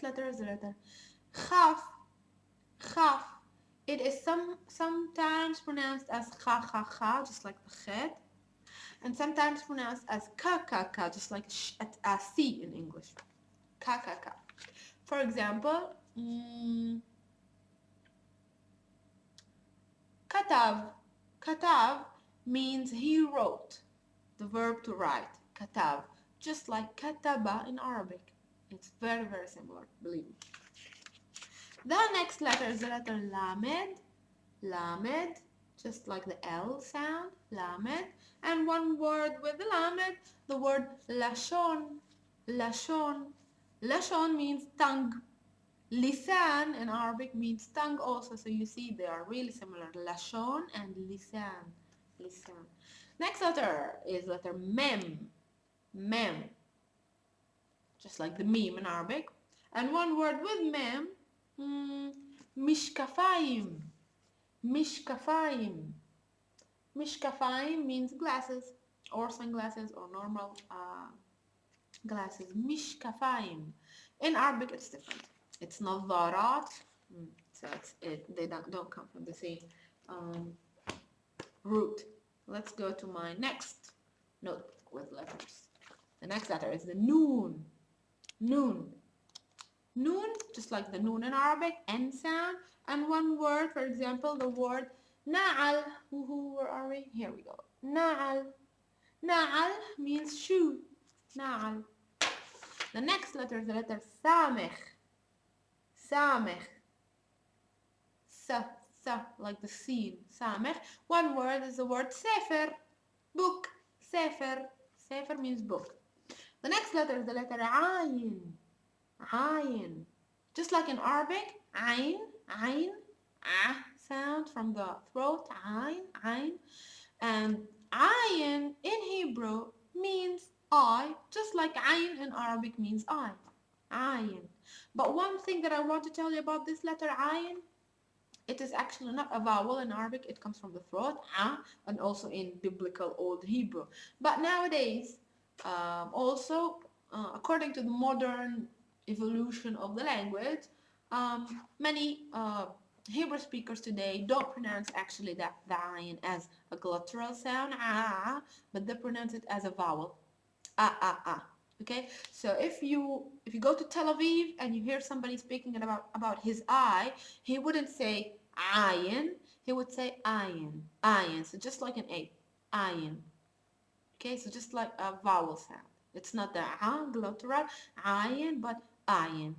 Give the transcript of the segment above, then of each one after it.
next letter is the letter Chaf. Chaf. It is sometimes pronounced as cha cha cha, just like the chet, and sometimes pronounced as ka ka ka, just like a C in English. Ka ka ka. For example, katav. Katav means he wrote, the verb to write. Katav. Just like kataba in Arabic. It's very, very similar, believe me. The next letter is the letter lamed. Lamed, just like the L sound, lamed. And one word with the lamed, the word lashon. Lashon. Lashon means tongue. Lisan in Arabic means tongue also, so you see they are really similar. Lashon and lisan. Lisan. Next letter is letter mem. Mem. Just like the meme in Arabic. And one word with mem, mishkafayim. Mishkafayim. Mishkafayim means glasses or sunglasses or normal glasses. Mishkafayim. In Arabic it's different. It's nadharat. So they don't come from the same root. Let's go to my next notebook with letters. The next letter is the noon. Noon. Noon, just like the noon in Arabic, N sound. And one word, for example, the word na'al. Where are we? Here we go. Na'al. Na'al means shoe. Na'al. The next letter is the letter samech. Samech. Sa, like the scene. Samech. One word is the word sefer. Book. Sefer. Sefer means book. The next letter is the letter Aayin. Aayin. Just like in Arabic, Aayin, Aayin, sound from the throat, Aayin, Aayin. And Aayin in Hebrew means I, just like Aayin in Arabic means I. Aayin. But one thing that I want to tell you about this letter Aayin, it is actually not a vowel in Arabic, it comes from the throat, and also in biblical Old Hebrew. But nowadays, also, according to the modern evolution of the language, many Hebrew speakers today don't pronounce actually the ayin as a glottal sound, but they pronounce it as a vowel, Okay, so if you go to Tel Aviv and you hear somebody speaking about his eye, he wouldn't say ayin, he would say ayin, ayin. So just like an A, ayin. Okay, so just like a vowel sound. It's not the glottal ayin, but ayin.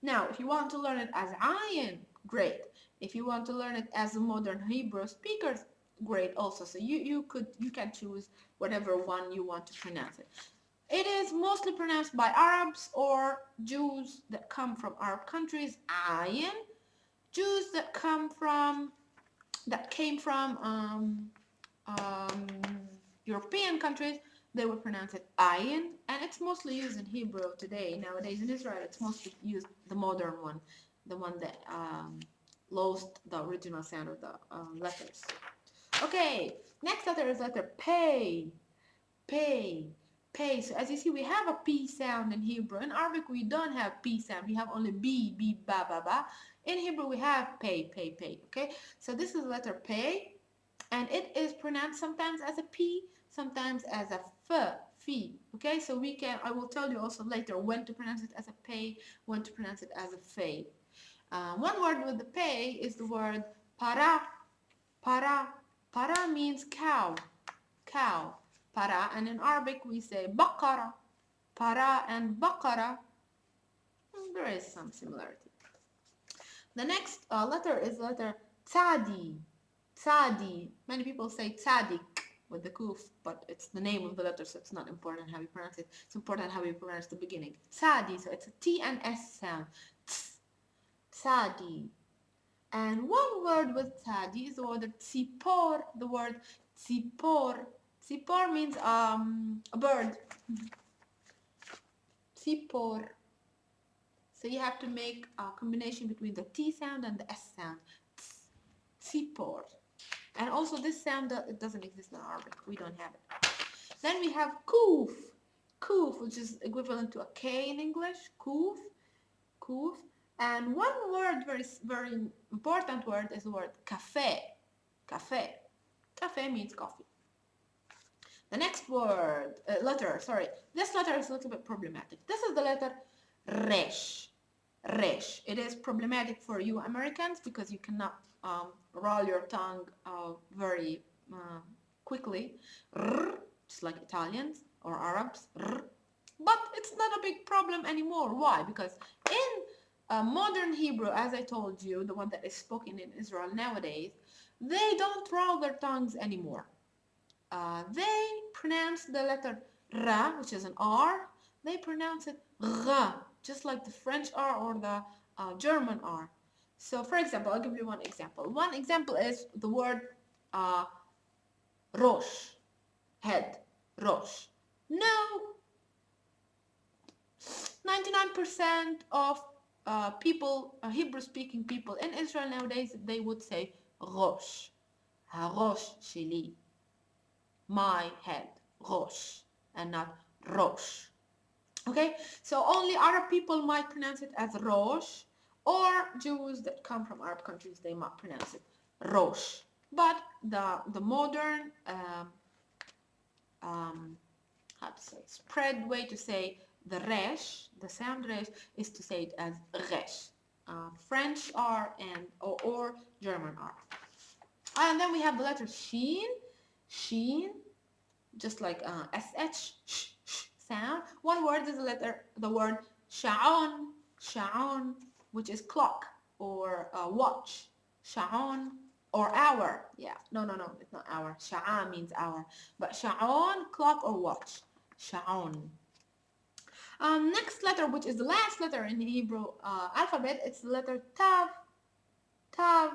Now, if you want to learn it as ayin, great. If you want to learn it as a modern Hebrew speakers, great also. So you can choose whatever one you want to pronounce it. It is mostly pronounced by Arabs or Jews that come from Arab countries, ayin. Jews that came from European countries, they would pronounce it ayin, and it's mostly used in Hebrew today. Nowadays in Israel, it's mostly used the modern one, the one that lost the original sound of the letters. Okay, next letter is letter pay. Pay. Pay. So as you see, we have a P sound in Hebrew. In Arabic, we don't have P sound. We have only B, ba, ba, ba. In Hebrew, we have pay, pay, pay. Okay, so this is letter pay, and it is pronounced sometimes as a P, sometimes as a fee. Okay, so I will tell you also later when to pronounce it as a pay, when to pronounce it as a fay. One word with the pay is the word para. Para. Para means cow. Cow. Para, and in Arabic we say baqara. Para and baqara, there is some similarity. The next letter is letter tzadi. Tzadi. Many people say tzadik with the kuf, but it's the name of the letter, so it's not important how you pronounce it. It's important how you pronounce the beginning. Tzadi, so it's a T and S sound. Tzadi. And one word with tzadi is the word tsepor. The word tsepor. Tsepor means a bird. Tsepor. So you have to make a combination between the T sound and the S sound. Tsepor. And also this sound, it doesn't exist in Arabic. We don't have it. Then we have kuf. Kuf, which is equivalent to a K in English. Kuf. kuf. And one word, very important word, is the word kafee. Kafee. Kafee means coffee. The next word, letter, sorry. This letter is a little bit problematic. This is the letter resh. Resh. It is problematic for you Americans because you cannot roll your tongue very quickly. Just like Italians or Arabs. But it's not a big problem anymore. Why? Because in modern Hebrew, as I told you, the one that is spoken in Israel nowadays, they don't roll their tongues anymore. They pronounce the letter ra, which is an R. They pronounce it ra, just like the French R or the German R. So, for example, I'll give you one example. One example is the word Rosh, head, Rosh. No, 99% of people, Hebrew-speaking people in Israel nowadays, they would say Rosh, Rosh sheli, my head, Rosh, and not Rosh. Okay, so only Arab people might pronounce it as Rosh, or Jews that come from Arab countries, they might pronounce it Rosh. But the modern how to say spread way to say the resh, the sound resh, is to say it as resh. French R and or German R. And then we have the letter Sheen. Sheen, just like sh sound. One word is the word sha'on, sha'on, which is clock or watch. Sha'on or hour. Yeah, no, it's not hour. Sha'a means hour, but sha'on, clock or watch. Sha'on. Next letter, which is the last letter in the Hebrew alphabet, it's the letter tav. Tav.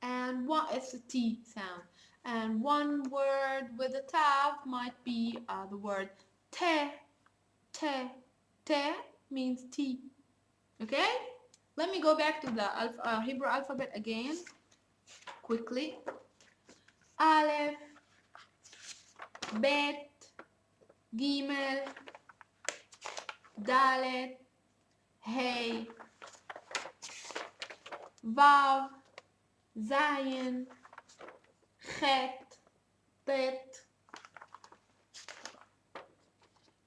And it's a T sound. And one word with a tav might be the word te. Te. Te means tea. Okay? Let me go back to the Hebrew alphabet again, quickly. Aleph, Bet, Gimel, Dalet, Hey, Vav, Zayin, Chet, Bet,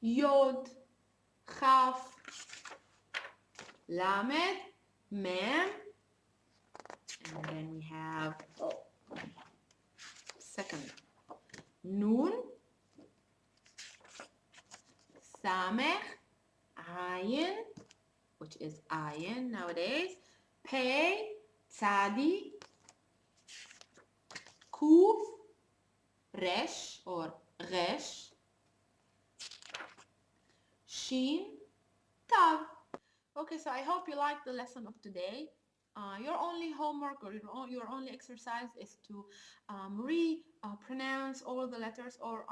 Yod, Chaf, Lamed, Mem, and then we have second Nun, Samech, Aayin, which is Aayin nowadays, Pei, Tzadi, Kuf, Resh or Resh, Sheen, Tav. Okay, so I hope you liked the lesson of today. Your only homework or your only exercise is to pronounce all the letters or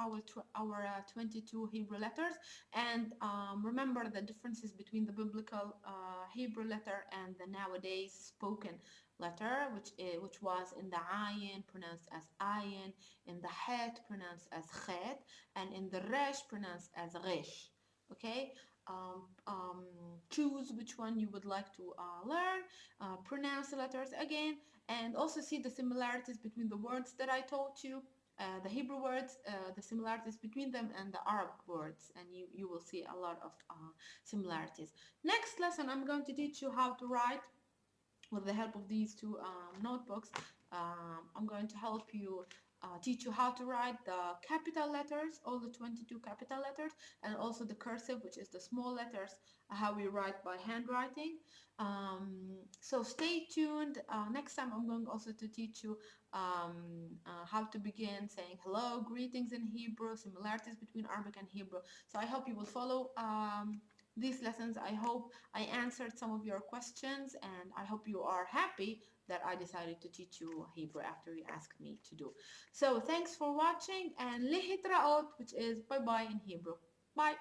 our 22 Hebrew letters, and remember the differences between the biblical Hebrew letter and the nowadays spoken letter, which was in the Aayin pronounced as Aayin, in the Het pronounced as Chet, and in the Resh pronounced as Resh. Okay. Choose which one you would like to learn, pronounce the letters again, and also see the similarities between the words that I taught you, the Hebrew words, the similarities between them and the Arab words, and you will see a lot of similarities. Next lesson, I'm going to teach you how to write with the help of these two notebooks. I'm going to help you teach you how to write the capital letters, all the 22 capital letters, and also the cursive, which is the small letters, how we write by handwriting. So stay tuned. Next time I'm going also to teach you how to begin saying hello, greetings in Hebrew, similarities between Arabic and Hebrew. So I hope you will follow these lessons. I hope I answered some of your questions, and I hope you are happy that I decided to teach you Hebrew after you asked me to do. So thanks for watching, and lehitraot, which is bye-bye in Hebrew. Bye.